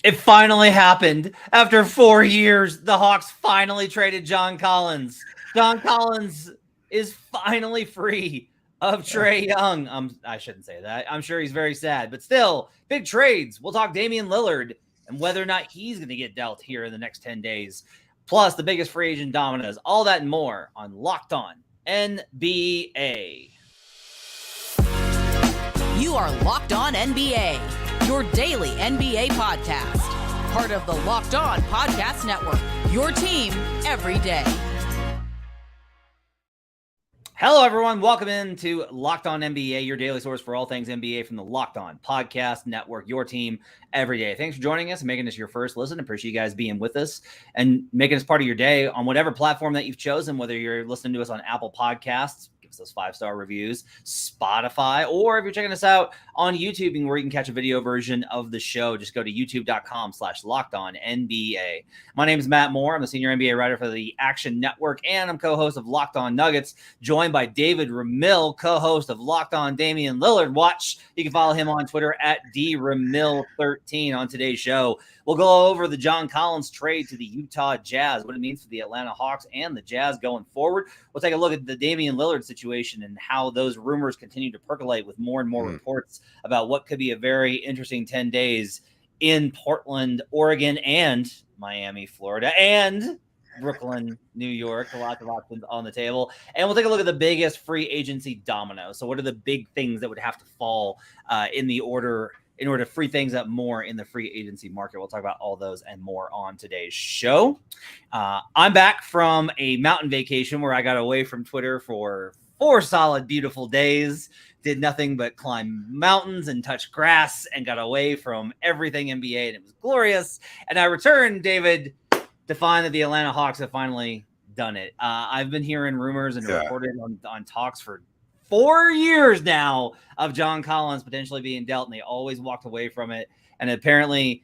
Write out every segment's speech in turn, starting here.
It finally happened. After 4 years, the Hawks finally traded John Collins. John Collins is finally free of Trae Young. I shouldn't say that. I'm sure he's very sad, but still, big trades. We'll talk Damian Lillard and whether or not he's going to get dealt here in the next 10 days. Plus, the biggest free agent dominoes. All that and more on Locked On NBA. You are Locked On NBA, your daily NBA podcast. Part of the Locked On Podcast Network, your team every day. Hello, everyone. Welcome into Locked On NBA, your daily source for all things NBA from the Locked On Podcast Network, your team every day. Thanks for joining us and making this your first listen. Appreciate you guys being with us and making us part of your day on whatever platform that you've chosen, whether you're listening to us on Apple Podcasts, give us those 5-star reviews, Spotify, or if you're checking us out on YouTube where you can catch a video version of the show, just go to youtube.com/LockedOnNBA. My name is Matt Moore. I'm the senior NBA writer for the Action Network, and I'm co-host of Locked On Nuggets, joined by David Ramil, co-host of Locked On Damian Lillard Watch. You can follow him on Twitter at DRamil13. On today's show, we'll go over the John Collins trade to the Utah Jazz, what it means for the Atlanta Hawks and the Jazz going forward. We'll take a look at the Damian Lillard situation and how those rumors continue to percolate with more and more reports about what could be a very interesting 10 days in Portland, Oregon, and Miami, Florida, and Brooklyn, New York. Lots of options on the table. And we'll take a look at the biggest free agency domino. So what are the big things that would have to fall in order to free things up more in the free agency market? We'll talk about all those and more on today's show. I'm back from a mountain vacation where I got away from Twitter for 4 solid, beautiful days. Did nothing but climb mountains and touch grass and got away from everything NBA, and it was glorious. And I returned, David, to find that the Atlanta Hawks have finally done it. I've been hearing rumors and reported on talks for 4 years now of John Collins potentially being dealt, and they always walked away from it. And apparently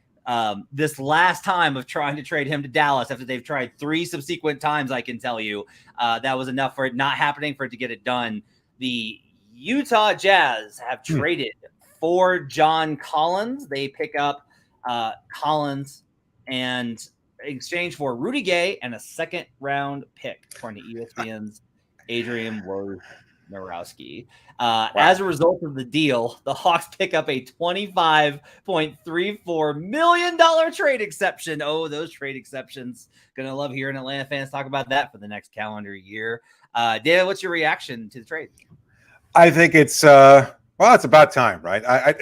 this last time of trying to trade him to Dallas, after they've tried 3 subsequent times, I can tell you, that was enough for it not happening, for it to get it done. The Utah Jazz have traded for John Collins. They pick up Collins and in exchange for Rudy Gay and a second-round pick, according to ESPN's Adrian Wojnarowski. As a result of the deal, the Hawks pick up a $25.34 million trade exception. Oh, those trade exceptions. Gonna love hearing Atlanta fans talk about that for the next calendar year. David, what's your reaction to the trade? I think it's it's about time, right? I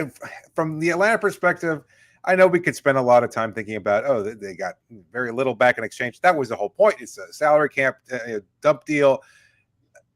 from the Atlanta perspective, I know we could spend a lot of time thinking about, they got very little back in exchange. That was the whole point. It's a salary cap dump deal.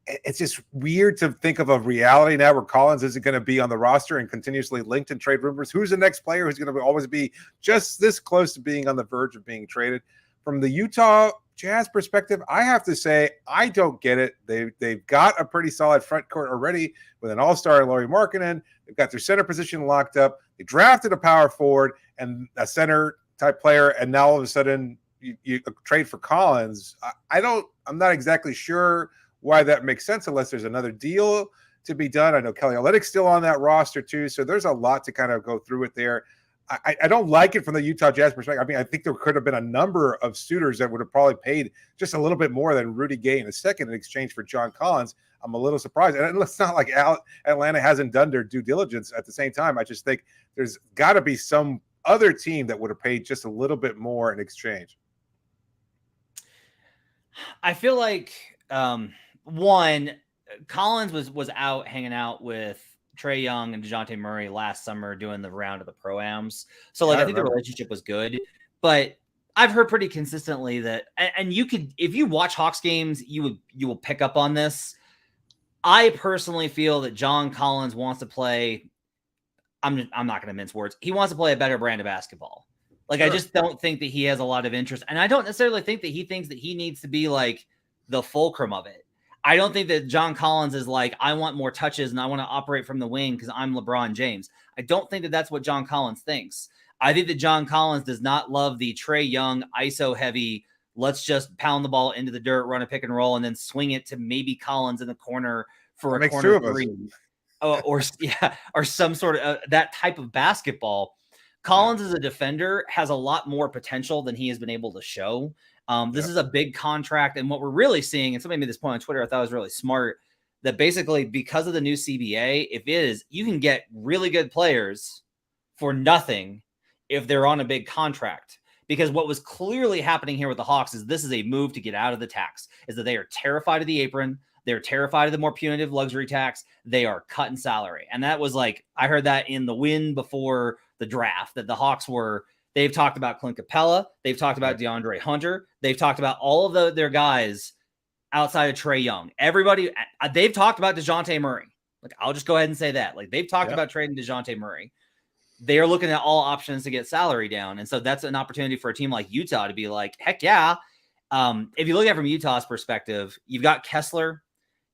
It's just weird to think of a reality now where Collins isn't going to be on the roster and continuously linked in trade rumors. Who's the next player who's going to always be just this close to being on the verge of being traded? From the Utah Jazz perspective, I have to say I don't get it. They've got a pretty solid front court already with an all-star Lauri Markkanen. They've got their center position locked up. They drafted a power forward and a center type player, and now all of a sudden you trade for Collins. I'm not exactly sure why that makes sense unless there's another deal to be done. I know Kelly Olynyk's still on that roster too, so there's a lot to kind of go through it there. I don't like it from the Utah Jazz perspective. I mean, I think there could have been a number of suitors that would have probably paid just a little bit more than Rudy Gay in a second in exchange for John Collins. I'm a little surprised. And it's not like Atlanta hasn't done their due diligence at the same time. I just think there's got to be some other team that would have paid just a little bit more in exchange. I feel like, one, Collins was out hanging out with Trae Young and DeJounte Murray last summer doing the round of the Pro-Ams. So I think the relationship was good, but I've heard pretty consistently that, and you could, if you watch Hawks games, you will pick up on this. I personally feel that John Collins wants to play. I'm not going to mince words. He wants to play a better brand of basketball. Sure. I just don't think that he has a lot of interest. And I don't necessarily think that he thinks that he needs to be like the fulcrum of it. I don't think that John Collins is like, I want more touches and I want to operate from the wing because I'm LeBron James. I don't think that that's what John Collins thinks. I think that John Collins does not love the Trae Young ISO heavy, let's just pound the ball into the dirt, run a pick and roll, and then swing it to maybe Collins in the corner for a corner three. Or some sort of that type of basketball. Collins as a defender has a lot more potential than he has been able to show. This is a big contract. And what we're really seeing, and somebody made this point on Twitter, I thought was really smart, that basically because of the new CBA, you can get really good players for nothing if they're on a big contract. Because what was clearly happening here with the Hawks is this is a move to get out of the tax, is that they are terrified of the apron. They're terrified of the more punitive luxury tax. They are cutting salary. And that was like, I heard that in the win before the draft, that the Hawks they've talked about Clint Capella. They've talked about DeAndre Hunter. They've talked about all of their guys outside of Trae Young. Everybody, they've talked about DeJounte Murray. Like, I'll just go ahead and say that. Like, they've talked about trading DeJounte Murray. They are looking at all options to get salary down. And so that's an opportunity for a team like Utah to be like, heck yeah. If you look at it from Utah's perspective, you've got Kessler,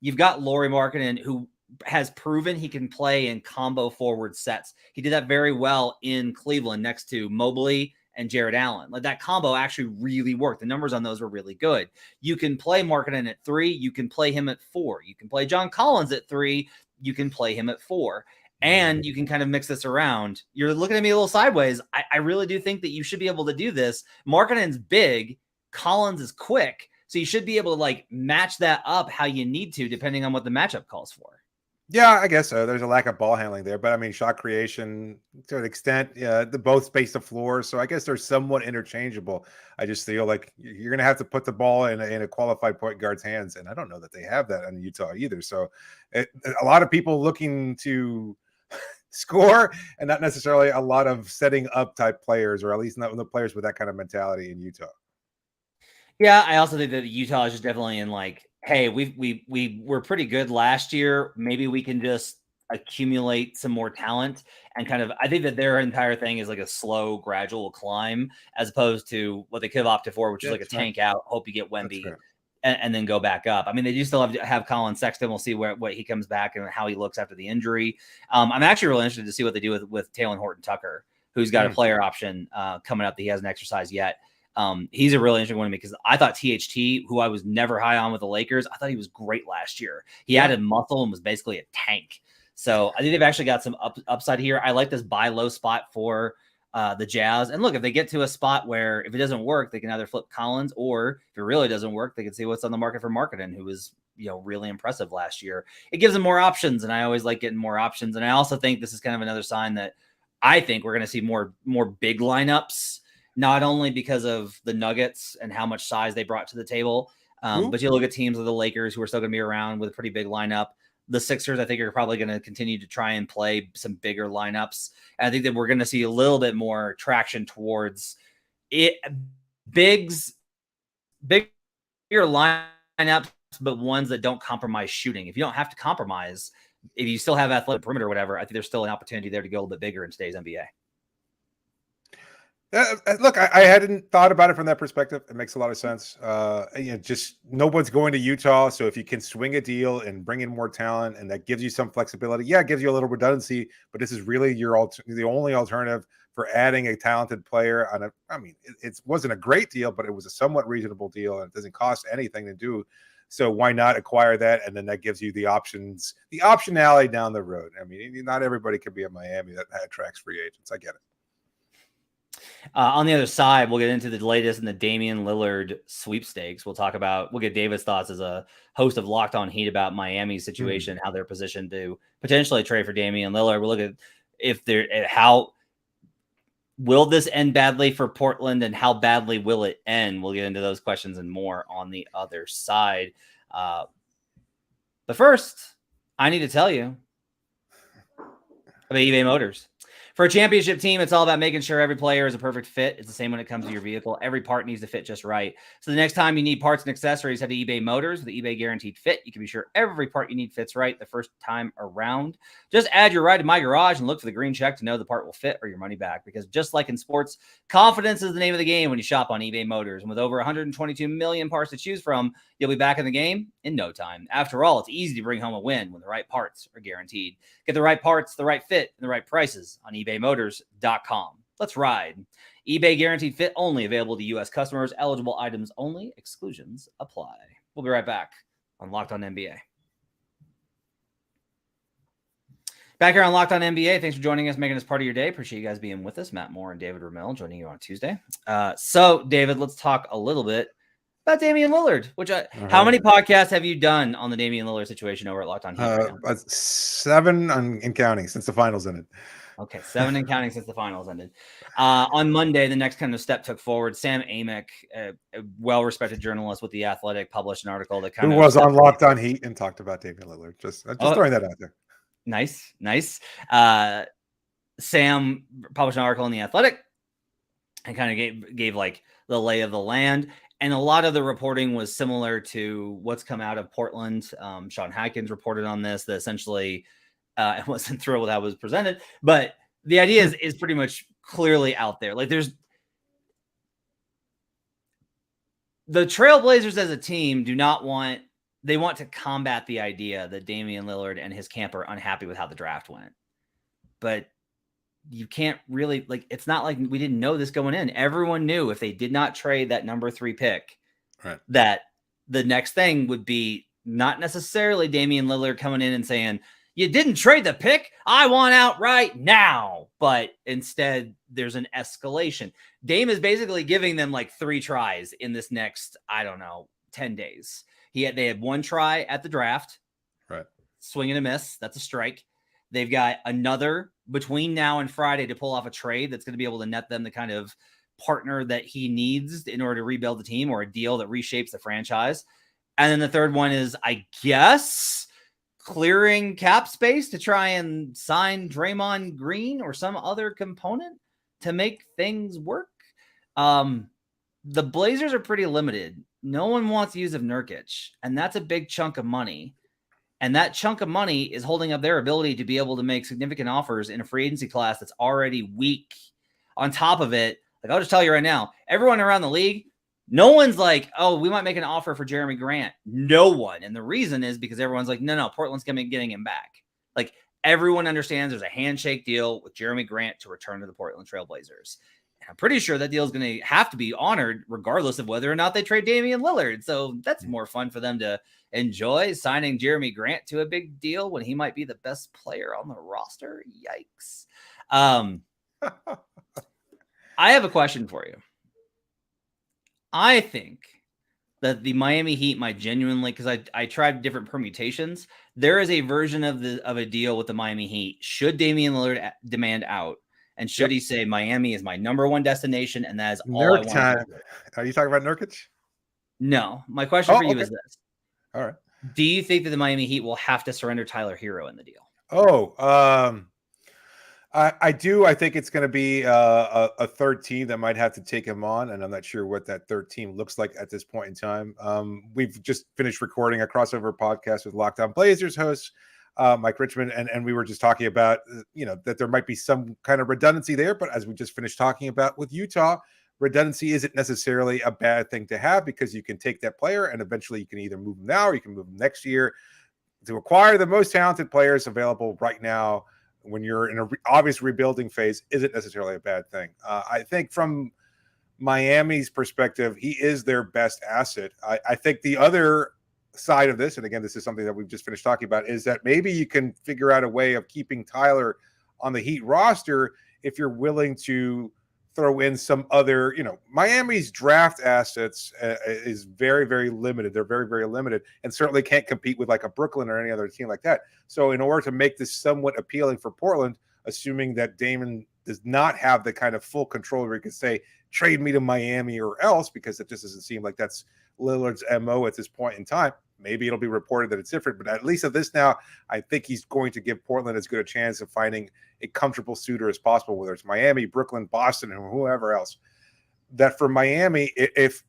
you've got Lauri Markkanen, who has proven he can play in combo forward sets. He did that very well in Cleveland next to Mobley and Jared Allen. Like, that combo actually really worked. The numbers on those were really good. You can play Markkanen at 3. You can play him at 4. You can play John Collins at 3. You can play him at 4. And you can kind of mix this around. You're looking at me a little sideways. I really do think that you should be able to do this. Markkanen's big. Collins is quick. So you should be able to like match that up how you need to, depending on what the matchup calls for. Yeah, I guess so. There's a lack of ball handling there, but I mean, shot creation to an extent, they both space the floor. So I guess they're somewhat interchangeable. I just feel like you're going to have to put the ball in a qualified point guard's hands. And I don't know that they have that in Utah either. So a lot of people looking to score and not necessarily a lot of setting up type players, or at least not the players with that kind of mentality in Utah. Yeah, I also think that Utah is just definitely in like, hey, we were pretty good last year. Maybe we can just accumulate some more talent and kind of, I think that their entire thing is like a slow, gradual climb as opposed to what they could have opted for, which is like a tank out, hope you get Wemby and then go back up. I mean, they do still have Colin Sexton. We'll see what he comes back and how he looks after the injury. I'm actually really interested to see what they do with Talen Horton-Tucker, who's got a player option coming up that he hasn't exercised yet. He's a really interesting one to me because I thought THT, who I was never high on with the Lakers, I thought he was great last year. He added muscle and was basically a tank. So I think they've actually got some upside here. I like this buy low spot for the Jazz. And look, if they get to a spot where if it doesn't work, they can either flip Collins, or if it really doesn't work, they can see what's on the market for Markkanen, who was really impressive last year. It gives them more options, and I always like getting more options. And I also think this is kind of another sign that I think we're going to see more big lineups. Not only because of the Nuggets and how much size they brought to the table, but you look at teams like the Lakers who are still going to be around with a pretty big lineup. The Sixers, I think, are probably going to continue to try and play some bigger lineups. And I think that we're going to see a little bit more traction towards it. Bigger lineups, but ones that don't compromise shooting. If you don't have to compromise, if you still have athletic perimeter or whatever, I think there's still an opportunity there to go a little bit bigger in today's NBA. Look, I hadn't thought about it from that perspective. It makes a lot of sense. Just no one's going to Utah. So if you can swing a deal and bring in more talent, and that gives you some flexibility, it gives you a little redundancy, but this is really the only alternative for adding a talented player on it wasn't a great deal, but it was a somewhat reasonable deal, and it doesn't cost anything to do. So why not acquire that? And then that gives you the optionality down the road. I mean, not everybody can be in Miami that attracts free agents. I get it. On the other side, we'll get into the latest in the Damian Lillard sweepstakes. We'll get David's thoughts as a host of Locked On Heat about Miami's situation, how they're positioned to potentially trade for Damian Lillard. We'll look at how will this end badly for Portland and how badly will it end? We'll get into those questions and more on the other side. But first, I need to tell you about eBay Motors. For a championship team, it's all about making sure every player is a perfect fit. It's the same when it comes to your vehicle. Every part needs to fit just right. So the next time you need parts and accessories, head to eBay Motors with the eBay Guaranteed Fit. You can be sure every part you need fits right the first time around. Just add your ride to My Garage and look for the green check to know the part will fit or your money back. Because just like in sports, confidence is the name of the game when you shop on eBay Motors. And with over 122 million parts to choose from, you'll be back in the game in no time. After all, it's easy to bring home a win when the right parts are guaranteed. Get the right parts, the right fit, and the right prices on ebaymotors.com. Let's ride. eBay Guaranteed Fit only available to U.S. customers. Eligible items only. Exclusions apply. We'll be right back on Locked On NBA. Back here on Locked On NBA, thanks for joining us, making us part of your day. Appreciate you guys being with us. Matt Moore and David Ramil joining you on Tuesday. So, David, let's talk a little bit about Damian Lillard. How many podcasts have you done on the Damian Lillard situation over at Locked On Heat right now? 7 and counting since the finals ended. Okay, 7 and counting since the finals ended. On Monday, the next kind of step took forward. Sam Amick, a well-respected journalist with The Athletic, published an article that kind Who of was on Locked On Heat and talked about Damian Lillard. Just throwing that out there. Nice. Sam published an article in The Athletic and kind of gave like the lay of the land. And a lot of the reporting was similar to what's come out of Portland. Sean Hackins reported on this, that essentially I wasn't thrilled with how it was presented, but the idea is pretty much clearly out there. Like the Trailblazers as a team they want to combat the idea that Damian Lillard and his camp are unhappy with how the draft went. But you can't really, it's not like we didn't know this going in. Everyone knew if they did not trade that number 3 pick, right, that the next thing would be not necessarily Damian Lillard coming in and saying, you didn't trade the pick, I want out right now. But instead, there's an escalation. Dame is basically giving them 3 tries in this next, 10 days. They had 1 try at the draft. Right. Swing and a miss. That's a strike. They've got another between now and Friday to pull off a trade that's going to be able to net them the kind of partner that he needs in order to rebuild the team, or a deal that reshapes the franchise. And then the third one is, I guess, clearing cap space to try and sign Draymond Green or some other component to make things work. The Blazers are pretty limited. No one wants Yusuf Nurkic, and that's a big chunk of money. And that chunk of money is holding up their ability to be able to make significant offers in a free agency class that's already weak. On top of it, I'll just tell you right now, everyone around the league, no one's like, oh, we might make an offer for Jeremy Grant. No one. And the reason is because everyone's like, no, Portland's getting him back. Everyone understands there's a handshake deal with Jeremy Grant to return to the Portland Trailblazers. And I'm pretty sure that deal is going to have to be honored regardless of whether or not they trade Damian Lillard. So that's more fun for them to enjoy, signing Jeremy Grant to a big deal when he might be the best player on the roster. Yikes. I have a question for you. I think that the Miami Heat might genuinely, because I tried different permutations, there is a version of a deal with the Miami Heat. Should Damian Lillard demand out, and should he say Miami is my number 1 destination, and that is all I want to do? Are you talking about Nurkic? No. My question for you is this. All right. Do you think that the Miami Heat will have to surrender Tyler Herro in the deal? I do. I think it's going to be a third team that might have to take him on, and I'm not sure what that third team looks like at this point in time. We've just finished recording a crossover podcast with Locked On Blazers host Mike Richmond, and we were just talking about that there might be some kind of redundancy there, but as we just finished talking about with Utah, redundancy isn't necessarily a bad thing to have, because you can take that player and eventually you can either move them now or you can move them next year. To acquire the most talented players available right now when you're in an obvious rebuilding phase isn't necessarily a bad thing. I think from Miami's perspective, he is their best asset. I think the other side of this, and again, this is something that we've just finished talking about, is that maybe you can figure out a way of keeping Tyler on the Heat roster if you're willing to throw in some other, Miami's draft assets is very, very limited. They're very, very limited, and certainly can't compete with like a Brooklyn or any other team like that. So in order to make this somewhat appealing for Portland, assuming that Damon does not have the kind of full control where he could say, trade me to Miami or else, because it just doesn't seem like that's Lillard's MO at this point in time. Maybe it'll be reported that it's different, but at least at this now, I think he's going to give Portland as good a chance of finding a comfortable suitor as possible, whether it's Miami, Brooklyn, Boston, or whoever else. That for Miami, if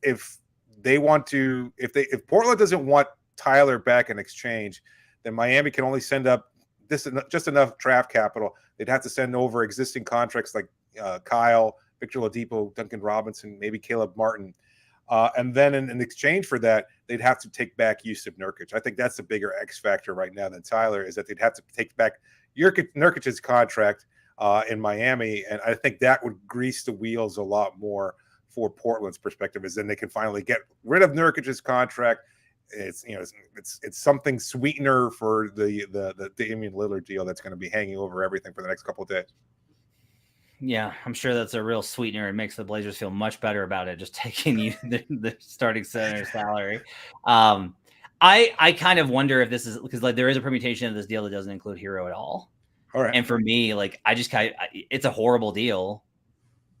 they want to, if Portland doesn't want Tyler back in exchange, then Miami can only send up just enough draft capital. They'd have to send over existing contracts like Kyle, Victor Oladipo, Duncan Robinson, maybe Caleb Martin. And then in exchange for that, they'd have to take back Yusuf Nurkic. I think that's the bigger X factor right now than Tyler, is that they'd have to take back Nurkic's contract in Miami. And I think that would grease the wheels a lot more for Portland's perspective, is then they can finally get rid of Nurkic's contract, it's it's something sweetener for the Damian Lillard deal that's going to be hanging over everything for the next couple of days. Yeah, I'm sure that's a real sweetener. It makes the Blazers feel much better about it, just taking you the starting center salary. I kind of wonder if this is because like there is a permutation of this deal that doesn't include Herro at all. All right. And for me, like it's a horrible deal,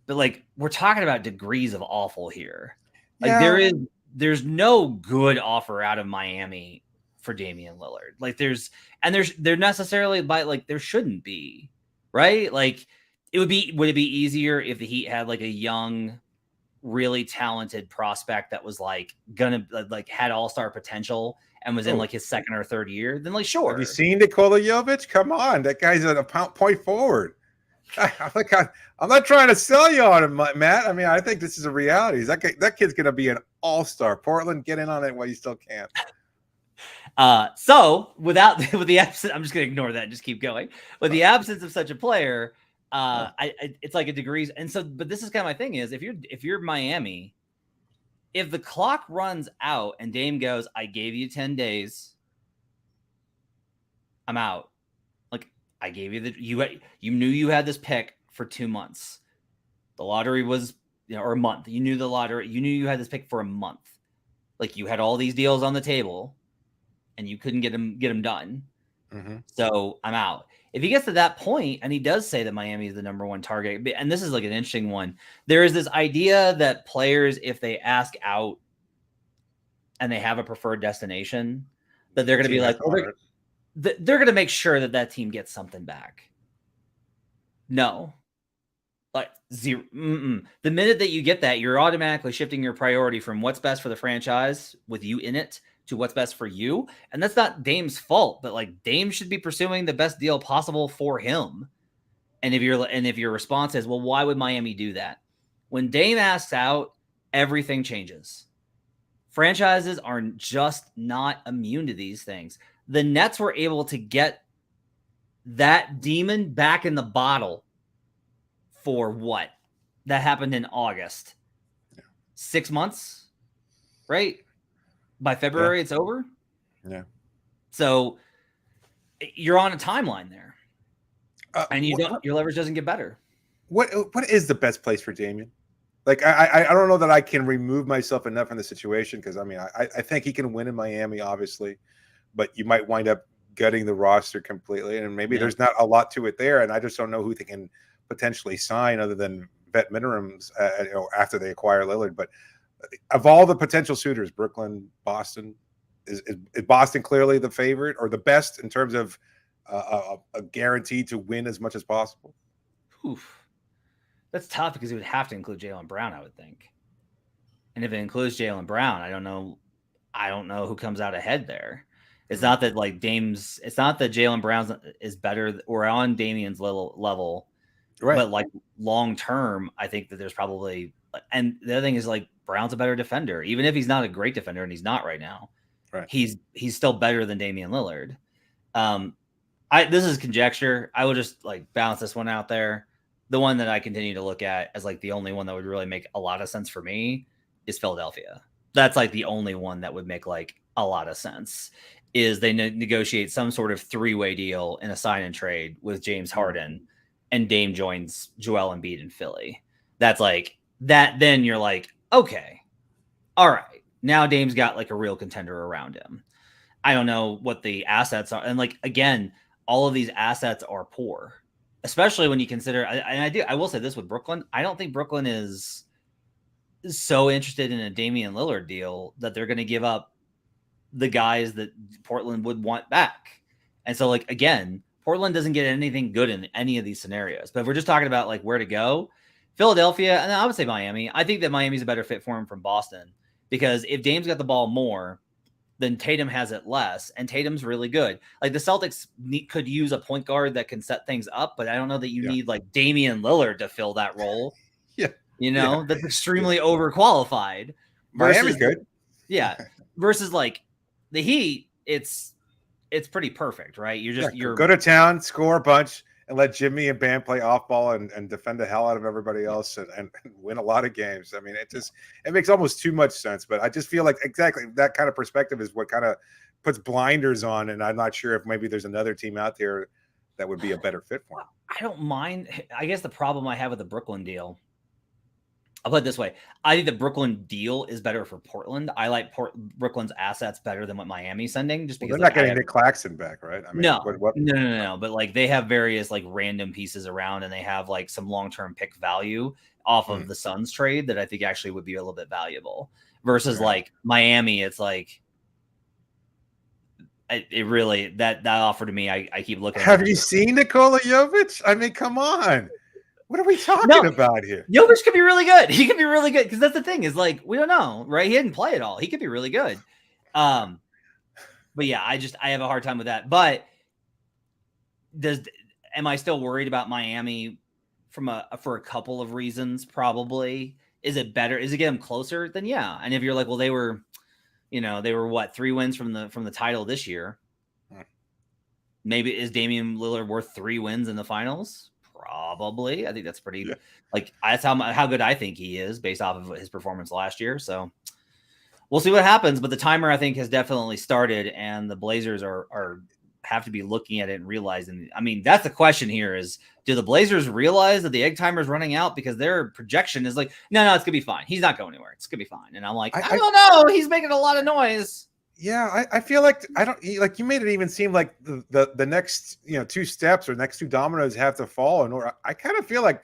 but like we're talking about degrees of awful here. Like there's no good offer out of Miami for Damian Lillard. Like there necessarily there shouldn't be, right? Like would it be easier if the Heat had like a young, really talented prospect that was like gonna like had all-star potential and was in like his second or third year? Then like sure. Have you seen Nikola Jovic? Come on, that guy's a point forward. I'm not trying to sell you on him, Matt. I mean, I think this is a reality. That kid's going to be an all-star. Portland, get in on it while you still can. So with the absence, I'm just going to ignore that and just keep going. With the absence of such a player, it's like a degrees. And so, but this is kind of my thing is if you're Miami, if the clock runs out and Dame goes, I gave you 10 days, I'm out. I gave you you knew you had this pick for 2 months. The lottery was, or a month. You knew the lottery. You knew you had this pick for a month. Like you had all these deals on the table, and you couldn't get them done. Mm-hmm. So I'm out. If he gets to that point, and he does say that Miami is the number one target, and this is like an interesting one. There is this idea that players, if they ask out, and they have a preferred destination, that they're going to be like, they're going to make sure that team gets something back. No. Like zero. The minute that you get that, you're automatically shifting your priority from what's best for the franchise with you in it to what's best for you. And that's not Dame's fault, but like Dame should be pursuing the best deal possible for him. And if your response is, well, why would Miami do that? When Dame asks out, everything changes. Franchises are just not immune to these things. The Nets were able to get that demon back in the bottle for what? That happened in August. 6 months, right? By February, it's over. Yeah. So you're on a timeline there, and your leverage doesn't get better. What is the best place for Damian? Like I don't know that I can remove myself enough in the situation because I mean I think he can win in Miami, obviously. But you might wind up gutting the roster completely, and maybe there's not a lot to it there. And I just don't know who they can potentially sign other than vet minimums after they acquire Lillard. But of all the potential suitors, Brooklyn, Boston, is Boston clearly the favorite or the best in terms of a guarantee to win as much as possible? Oof. That's tough because it would have to include Jaylen Brown, I would think. And if it includes Jaylen Brown, I don't know who comes out ahead there. It's not that like it's not that Jaylen Brown is better or on Damian's level, right? But like long term, I think that there's probably, and the other thing is like Brown's a better defender, even if he's not a great defender, and he's not right now. Right. He's still better than Damian Lillard. This is conjecture. I will just like bounce this one out there. The one that I continue to look at as like the only one that would really make a lot of sense for me is Philadelphia. That's like the only one that would make like a lot of sense. Is they negotiate some sort of three-way deal in a sign and trade with James Harden, and Dame joins Joel Embiid in Philly. That's like that. Then you're like, okay, all right. Now Dame's got like a real contender around him. I don't know what the assets are, and like again, all of these assets are poor, especially when you consider. I will say this with Brooklyn. I don't think Brooklyn is so interested in a Damian Lillard deal that they're going to give up the guys that Portland would want back. And so like, again, Portland doesn't get anything good in any of these scenarios, but if we're just talking about like where to go, Philadelphia, and I would say Miami, I think that Miami's a better fit for him from Boston because if Dame's got the ball more, then Tatum has it less, and Tatum's really good. Like the Celtics could use a point guard that can set things up, but I don't know that you need like Damian Lillard to fill that role. That's extremely overqualified. Miami's good. Yeah. Versus like the Heat, it's pretty perfect, right? You're go to town, score a bunch, and let Jimmy and Bam play off ball and defend the hell out of everybody else and win a lot of games. I mean, it makes almost too much sense. But I just feel like exactly that kind of perspective is what kind of puts blinders on. And I'm not sure if maybe there's another team out there that would be a better fit for him. I don't mind. I guess the problem I have with the Brooklyn deal, I'll put it this way. I think the Brooklyn deal is better for Portland. I like Brooklyn's assets better than what Miami's sending, just because they're not getting Nick Claxton back, right? I mean, no. But like they have various like random pieces around, and they have like some long-term pick value off of the Suns trade that I think actually would be a little bit valuable. Versus like Miami, it's like it really that offer to me. I keep looking. Have you seen Nikola Jovic? I mean, come on. What are we talking about here? Jovic could be really good. He could be really good because that's the thing is like we don't know, right? He didn't play at all. He could be really good. But yeah, I have a hard time with that. But am I still worried about Miami for a couple of reasons? Probably. Is it better? Is it get them closer? Then yeah. And if you're like, well, they were what 3 wins from the title this year. Maybe is Damian Lillard worth 3 wins in the finals? Probably. I think that's pretty like that's how good I think he is based off of his performance last year. So we'll see what happens. But the timer I think has definitely started, and the Blazers are have to be looking at it and realizing. I mean, that's the question here: is do the Blazers realize that the egg timer is running out because their projection is like, no, it's gonna be fine. He's not going anywhere. It's gonna be fine. And I'm like, I don't know. He's making a lot of noise. Yeah, I feel like you made it even seem like the next 2 steps or next 2 dominoes have to fall. And I kind of feel like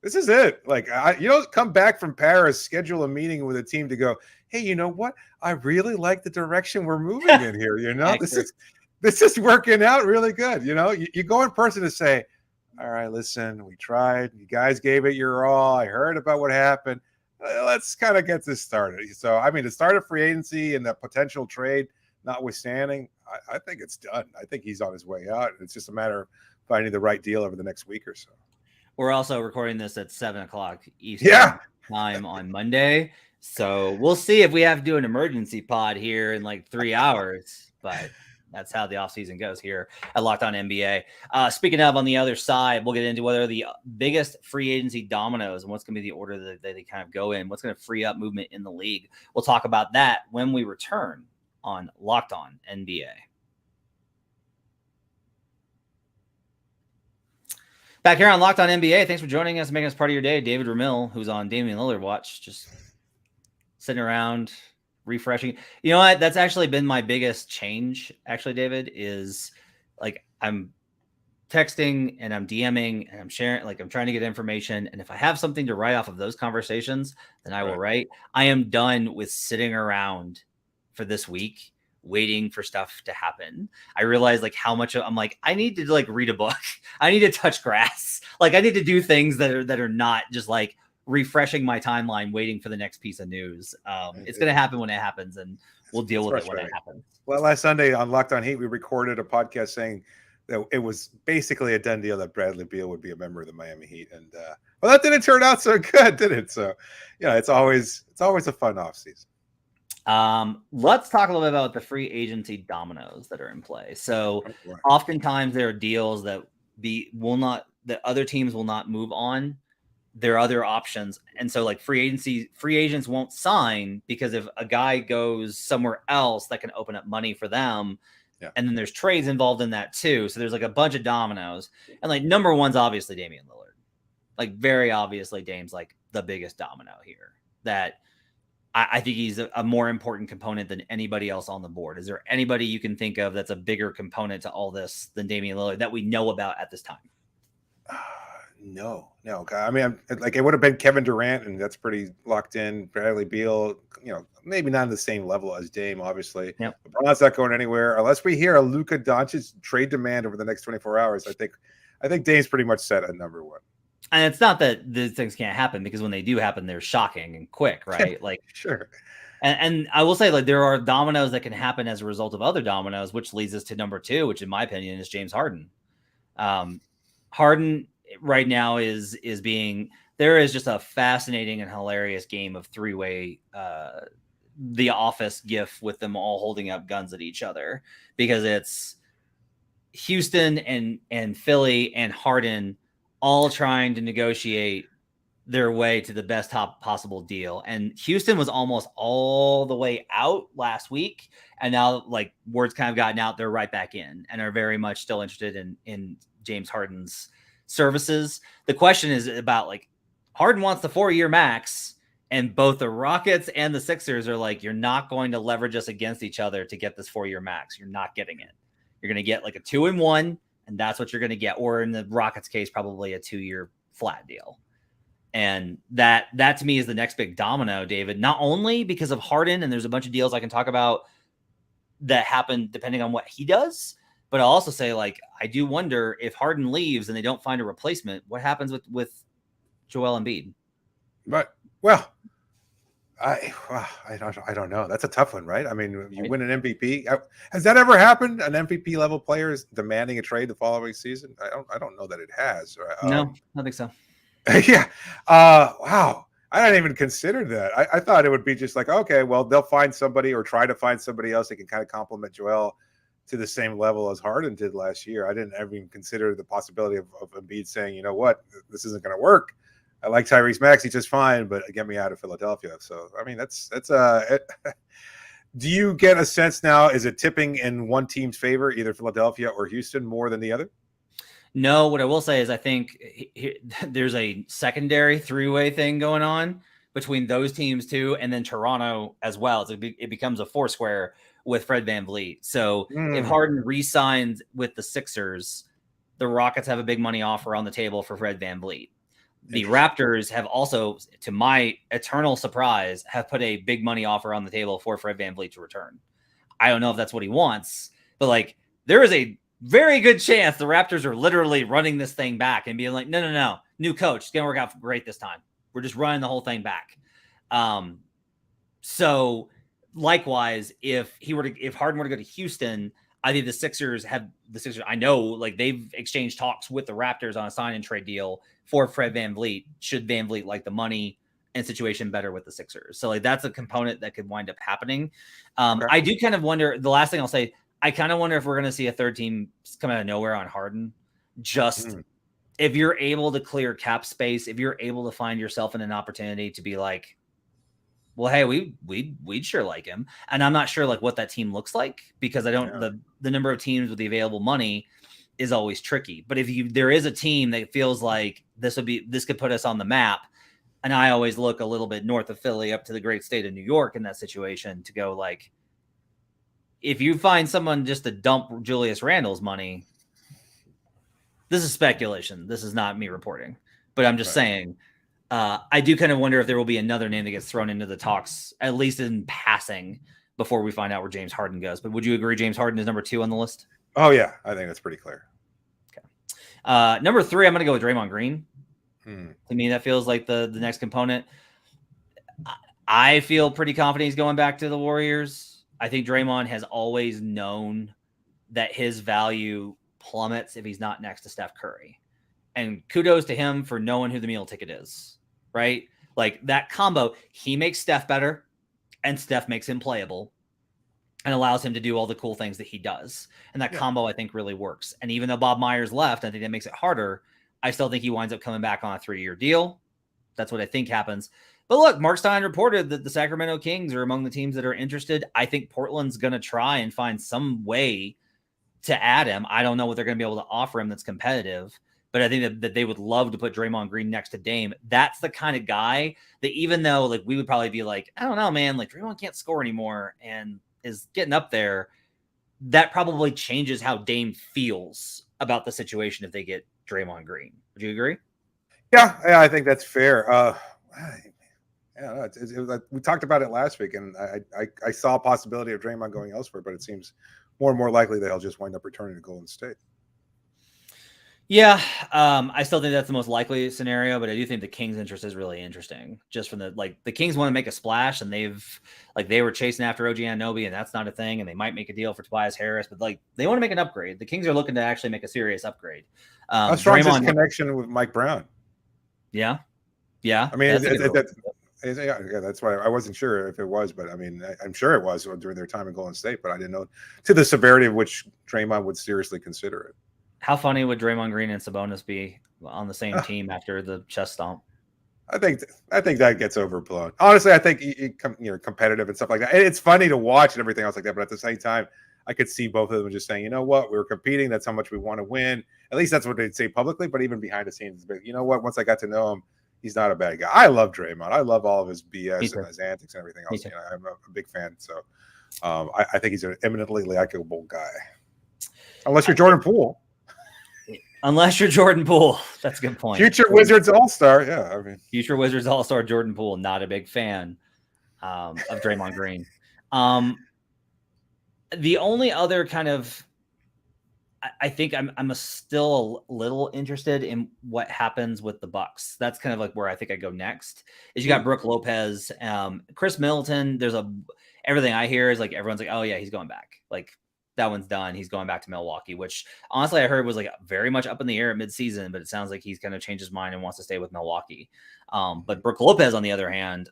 this is it. Like you don't come back from Paris, schedule a meeting with a team to go, hey, you know what? I really like the direction we're moving in here. This is working out really good. You go in person to say, all right, listen, we tried. You guys gave it your all. I heard about what happened. Let's kind of get this started. So, I mean, the start of free agency and the potential trade notwithstanding, I think it's done. I think he's on his way out. It's just a matter of finding the right deal over the next week or so. We're also recording this at 7:00 Eastern time on Monday. So we'll see if we have to do an emergency pod here in like 3 hours. But that's how the offseason goes here at Locked On NBA. Speaking of, on the other side, we'll get into whether the biggest free agency dominoes and what's going to be the order that they kind of go in, what's going to free up movement in the league. We'll talk about that when we return on Locked On NBA. Back here on Locked On NBA, thanks for joining us, making us part of your day. David Ramil, who's on Damian Lillard watch, just sitting around, refreshing. You know what? That's actually been my biggest change, actually, David, is like I'm texting and I'm DMing and I'm sharing, like I'm trying to get information. And if I have something to write off of those conversations, then I will write. I am done with sitting around for this week waiting for stuff to happen. I realize like how much I'm like, I need to like read a book. I need to touch grass. Like I need to do things that are not just like refreshing my timeline, waiting for the next piece of news. It's going to happen when it happens, and we'll deal with it when it happens. Well, last Sunday on Locked On Heat, we recorded a podcast saying that it was basically a done deal that Bradley Beal would be a member of the Miami Heat, and well, that didn't turn out so good, did it? So, it's always a fun offseason. Let's talk a little bit about the free agency dominoes that are in play. So, oftentimes there are deals that other teams will not move on. There are other options. And so like free agents won't sign because if a guy goes somewhere else that can open up money for them. Yeah. And then there's trades involved in that too. So there's like a bunch of dominoes. And like number one's obviously Damian Lillard. Like very obviously Dame's like the biggest domino here. That I think he's a more important component than anybody else on the board. Is there anybody you can think of that's a bigger component to all this than Damian Lillard that we know about at this time? No. I mean, like it would have been Kevin Durant, and that's pretty locked in. Bradley Beal, maybe not on the same level as Dame, obviously. Yep. LeBron's not going anywhere unless we hear a Luka Doncic trade demand over the next 24 hours. I think Dame's pretty much set at number one. And it's not that these things can't happen, because when they do happen, they're shocking and quick, right? Like sure. And I will say, like, there are dominoes that can happen as a result of other dominoes, which leads us to number 2, which in my opinion is James Harden. Harden right now is being, there is just a fascinating and hilarious game of 3-way The Office gif with them all holding up guns at each other, because Houston and Philly and Harden all trying to negotiate their way to the best top possible deal. And Houston was almost all the way out last week. And now like word's kind of gotten out, they're right back in and are very much still interested in James Harden's services. The question is about like Harden wants the 4-year max, and both the Rockets and the Sixers are like, you're not going to leverage us against each other to get this 4-year max. You're not getting it. You're going to get like a 2-1, and that's what you're going to get. Or in the Rockets case, probably a 2-year flat deal. And that to me is the next big domino, David, not only because of Harden, and there's a bunch of deals I can talk about that happen depending on what he does, but I'll also say, like, I do wonder if Harden leaves and they don't find a replacement, what happens with Joel Embiid? But, well, I don't know. That's a tough one, right? I mean, you win an MVP. Has that ever happened? An MVP level player is demanding a trade the following season? I don't know that it has. No, I think so. Yeah. Wow. I didn't even consider that. I thought it would be just like, okay, well, they'll find somebody or try to find somebody else that can kind of complement Joel to the same level as Harden did last year. I didn't ever even consider the possibility of Embiid saying, you know what, this isn't going to work. I like Tyrese Maxey just fine, but get me out of Philadelphia. So, I mean, that's do you get a sense now, is it tipping in one team's favor, either Philadelphia or Houston, more than the other? No, what I will say is I think there's a secondary 3-way thing going on between those teams too, and then Toronto as well. So it becomes a 4-square with Fred VanVleet. So if Harden re-signs with the Sixers, the Rockets have a big money offer on the table for Fred VanVleet. The Raptors have also, to my eternal surprise, have put a big money offer on the table for Fred VanVleet to return. I don't know if that's what he wants, but like there is a very good chance the Raptors are literally running this thing back and being like, no, new coach, it's going to work out great this time. We're just running the whole thing back. So likewise, if Harden were to go to Houston, I think the Sixers, I know, like they've exchanged talks with the Raptors on a sign and trade deal for Fred VanVleet, should VanVleet like the money and situation better with the Sixers. So like that's a component that could wind up happening. Okay. I do kind of wonder, the last thing I'll say, I kind of wonder if we're going to see a third team come out of nowhere on Harden. Just if you're able to clear cap space, if you're able to find yourself in an opportunity to be like, well, hey, we'd sure like him. And I'm not sure like what that team looks like, because I don't, the number of teams with the available money is always tricky. But if there is a team that feels like this could put us on the map. And I always look a little bit north of Philly up to the great state of New York in that situation to go like, if you find someone just to dump Julius Randle's money, this is speculation. This is not me reporting, but I'm just saying, I do kind of wonder if there will be another name that gets thrown into the talks, at least in passing, before we find out where James Harden goes. But would you agree James Harden is number 2 on the list? Oh, yeah. I think that's pretty clear. Okay. Number 3, I'm going to go with Draymond Green. To me, that feels like the next component. I feel pretty confident he's going back to the Warriors. I think Draymond has always known that his value plummets if he's not next to Steph Curry. And kudos to him for knowing who the meal ticket is, right? Like that combo, he makes Steph better and Steph makes him playable and allows him to do all the cool things that he does. And that combo, I think, really works. And even though Bob Myers left, I think that makes it harder. I still think he winds up coming back on a 3-year deal. That's what I think happens. But look, Mark Stein reported that the Sacramento Kings are among the teams that are interested. I think Portland's going to try and find some way to add him. I don't know what they're going to be able to offer him that's competitive, but I think that they would love to put Draymond Green next to Dame. That's the kind of guy that even though like we would probably be like, I don't know, man, like Draymond can't score anymore and is getting up there, that probably changes how Dame feels about the situation if they get Draymond Green. Would you agree? Yeah, I think that's fair. We talked about it last week, and I saw a possibility of Draymond going elsewhere, but it seems more and more likely that he'll just wind up returning to Golden State. Yeah, I still think that's the most likely scenario, but I do think the Kings' interest is really interesting. Just from the Kings want to make a splash, and they were chasing after OG Anunoby, and that's not a thing. And they might make a deal for Tobias Harris, but like they want to make an upgrade. The Kings are looking to actually make a serious upgrade. How strong is his connection with Mike Brown? Yeah. I mean, Yeah, that's why I wasn't sure if it was, but I mean, I'm sure it was during their time in Golden State, but I didn't know to the severity of which Draymond would seriously consider it. How funny would Draymond Green and Sabonis be on the same team after the chest stomp? I think that gets overblown. Honestly, I think competitive and stuff like that. It's funny to watch and everything else like that, but at the same time, I could see both of them just saying, you know what, we were competing. That's how much we want to win. At least that's what they'd say publicly, but even behind the scenes, but you know what? Once I got to know him, he's not a bad guy. I love Draymond. I love all of his BS and his antics and everything else. I'm a big fan. So I think he's an eminently likable guy. Unless you're Jordan Poole. Unless you're Jordan Poole. That's a good point. Future Wizards All-Star. Yeah, I mean. Future Wizards All-Star Jordan Poole, not a big fan of Draymond Green. The only other kind of, I think I'm still a little interested in what happens with the Bucks. That's kind of like where I think I go next. Is you got Brooke Lopez, Chris Middleton. Everything I hear is like everyone's like, oh yeah, he's going back. Like that one's done. He's going back to Milwaukee, which honestly I heard was like very much up in the air at midseason, but it sounds like he's kind of changed his mind and wants to stay with Milwaukee. But Brooke Lopez, on the other hand,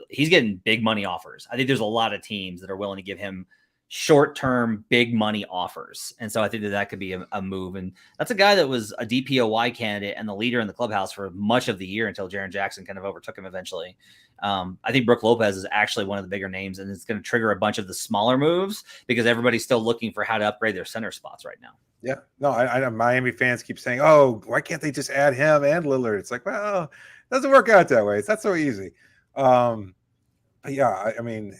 he's getting big money offers. I think there's a lot of teams that are willing to give him short-term big money offers. And so I think that could be a move. And that's a guy that was a DPOY candidate and the leader in the clubhouse for much of the year until Jaren Jackson kind of overtook him eventually. I think Brooke Lopez is actually one of the bigger names, and it's going to trigger a bunch of the smaller moves because everybody's still looking for how to upgrade their center spots right now. Yeah. No, I know Miami fans keep saying, oh, why can't they just add him and Lillard? It's like, well, it doesn't work out that way. It's not so easy. But yeah, I mean,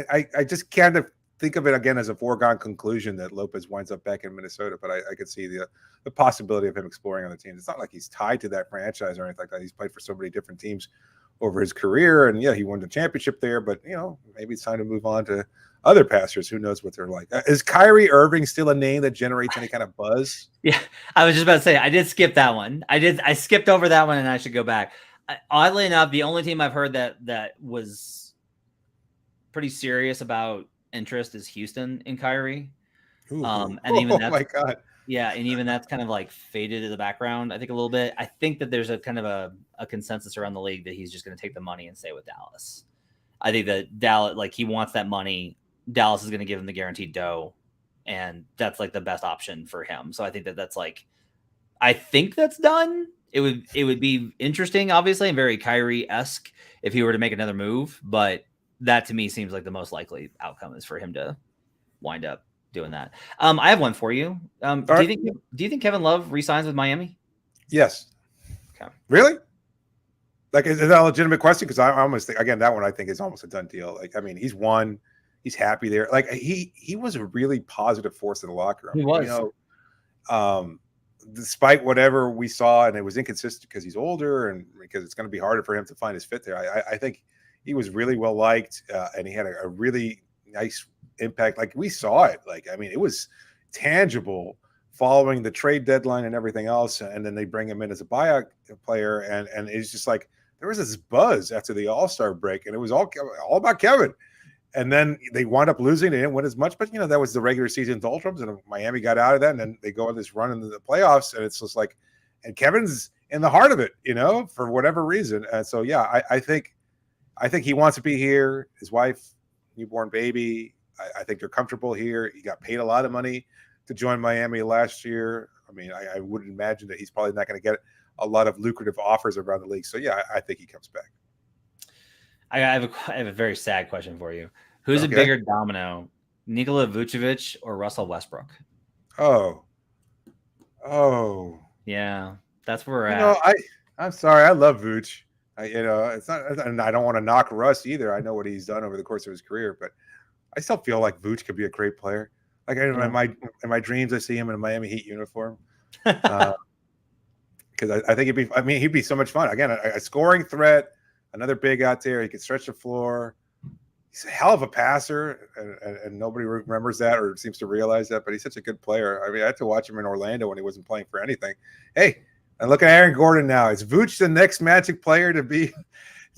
I just kind of think of it again as a foregone conclusion that Lopez winds up back in Minnesota, but I could see the possibility of him exploring other teams. It's not like he's tied to that franchise or anything like that. He's played for so many different teams over his career, and yeah, he won the championship there, but maybe it's time to move on to other pastors. Who knows what they're like. Is Kyrie Irving still a name that generates any kind of buzz? Yeah, I was just about to say, I did skip that one. I skipped over that one, and I should go back. Oddly enough, the only team I've heard that was pretty serious about interest is Houston in Kyrie. Ooh. And even that's, my God. Yeah, and even that's kind of like faded in the background, I think, a little bit. I think that there's a kind of a consensus around the league that he's just going to take the money and stay with Dallas. I think that Dallas, like, he wants that money. Dallas is going to give him the guaranteed dough, and that's like the best option for him. So I think that's like, I think that's done. It would be interesting, obviously, and very Kyrie-esque if he were to make another move, but that to me seems like the most likely outcome is for him to wind up doing that. I have one for you. Do you think Kevin Love re-signs with Miami? Yes. Okay. Really? Like, is that a legitimate question? Because I almost think, again, that one I think is almost a done deal. Like, I mean, he's won. He's happy there. Like, he was a really positive force in the locker room. He was. Despite whatever we saw, and it was inconsistent because he's older and because it's going to be harder for him to find his fit there. I think he was really well liked, and he had a really nice impact. Like, we saw it. Like, I mean, it was tangible following the trade deadline and everything else. And then they bring him in as a buyout player, and it's just like there was this buzz after the All-Star break, and it was all about Kevin. And then they wound up losing. They didn't win as much, but that was the regular season doldrums, and Miami got out of that, and then they go on this run into the playoffs, and it's just like, and Kevin's in the heart of it, for whatever reason. And so, yeah, I think he wants to be here. His wife, newborn baby. I think they're comfortable here. He got paid a lot of money to join Miami last year. I mean, I would imagine that he's probably not going to get a lot of lucrative offers around the league. So, yeah, I think he comes back. I have a very sad question for you. Who's a bigger domino, Nikola Vucevic or Russell Westbrook? Oh. Yeah, that's where we're at. I'm sorry. I love Vooch. It's not, and I don't want to knock Russ either. I know what he's done over the course of his career, but I still feel like Vooch could be a great player. Like, in my dreams, I see him in a Miami Heat uniform. Because I think he'd be so much fun. Again, a scoring threat, another big out there. He could stretch the floor. He's a hell of a passer, and nobody remembers that or seems to realize that, but he's such a good player. I mean, I had to watch him in Orlando when he wasn't playing for anything. Hey, and look at Aaron Gordon now. Is Vooch the next Magic player to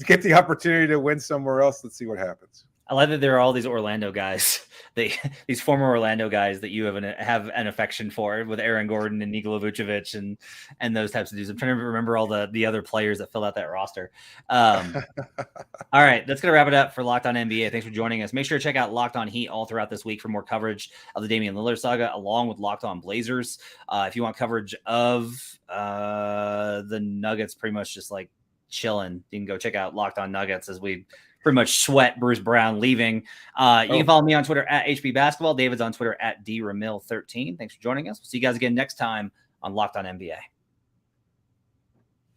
get the opportunity to win somewhere else? Let's see what happens. I love that there are all these Orlando guys, these former Orlando guys that you have an affection for, with Aaron Gordon and Nikola Vucevic and those types of dudes. I'm trying to remember all the other players that fill out that roster. All right, that's going to wrap it up for Locked On NBA. Thanks for joining us. Make sure to check out Locked On Heat all throughout this week for more coverage of the Damian Lillard saga, along with Locked On Blazers. If you want coverage of the Nuggets, pretty much just like chilling, you can go check out Locked On Nuggets as we pretty much sweat Bruce Brown leaving. You can follow me on Twitter at HB Basketball. David's on Twitter at DRamil13. Thanks for joining us. We'll see you guys again next time on Locked On NBA.